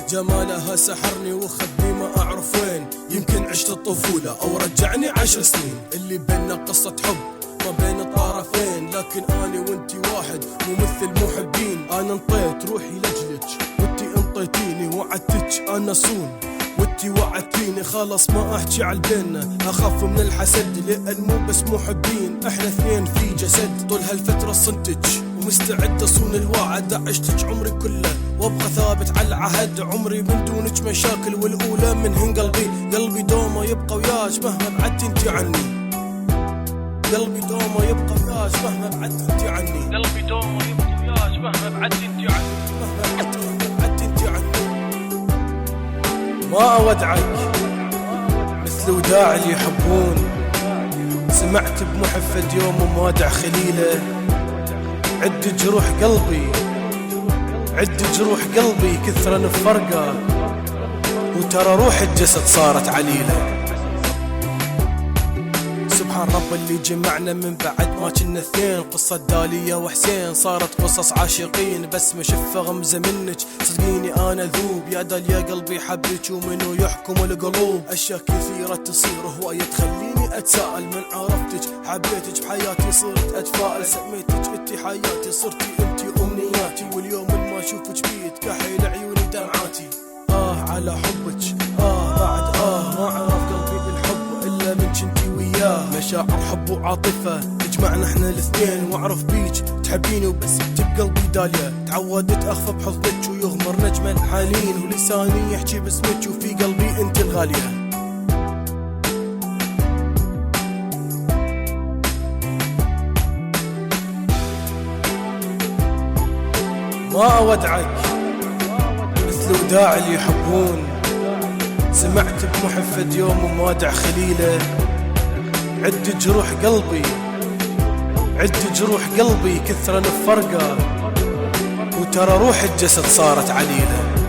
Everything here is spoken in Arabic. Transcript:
جمالها سحرني وخدني ما أعرف وين. يمكن عشت الطفولة أو رجعني 10 سنين. اللي بينا قصة حب ما بين الطرفين، لكن أنا وانتي واحد مو مثل محبين. أنا انطيت روحي لجلك وانتي انطيتيني، وعدتك أنا صون وانتي وعدتيني. خلاص ما احكي عالبينا، اخاف من الحسد لان مو بس محبين، احنا اثنين في جسد. طول هالفترة صنتج ومستعد اصون الوعد، عشتك عمري كله وابقى ثابت على العهد. عمري من دونك مشاكل والاولى منهن قلبي. قلبي دوما يبقى وياك مهما بعدت انتي عني. قلبي دوما يبقى وياك مهما بعدت انتي عني. قلبي دوما يبقى وياك مهما بعدت انتي عني. مهما بعدت انتي عني. ما اودعك مثل وداع اللي يحبون. سمعت بمحفد يوم وموادع خليله. عد جروح قلبي عد جروح قلبي كثرا بفرقه، وترى روح الجسد صارت عليله. سبحان رب اللي جمعنا من بعد ما كنا اثنين. قصة دالية وحسين صارت قصص عاشقين، بس ما شفة غمزة منك صدقيني انا ذوب. يا داليا قلبي حبك ومنو يحكم القلوب. اشياء كثيرة تصير هواية تخليني اتساءل. من عرفتك حبيتك بحياتي صرت اتفائل. سميتك انتي حياتي صرتي انتي امنياتي، واليوم ما اشوفك بيت كحيل عيوني دمعاتي. على حبك بعد ما عرف قلبي بالحب الا من كنتي وياه. مشاعر حب وعاطفة تجمعنا احنا الاثنين، واعرف بيك تحبيني وبس انت بقلبي داليا. تعودت اخفى بحضنك ويغمر نجم الحنين، ولساني يحكي باسمك وفي قلبي انت الغالية. ما اودعك مثل وداع اللي يحبون. سمعت بمحفد يوم وموادع خليله. عد جروح قلبي عد جروح قلبي كثرا بفرقه، وترى روح الجسد صارت عليله.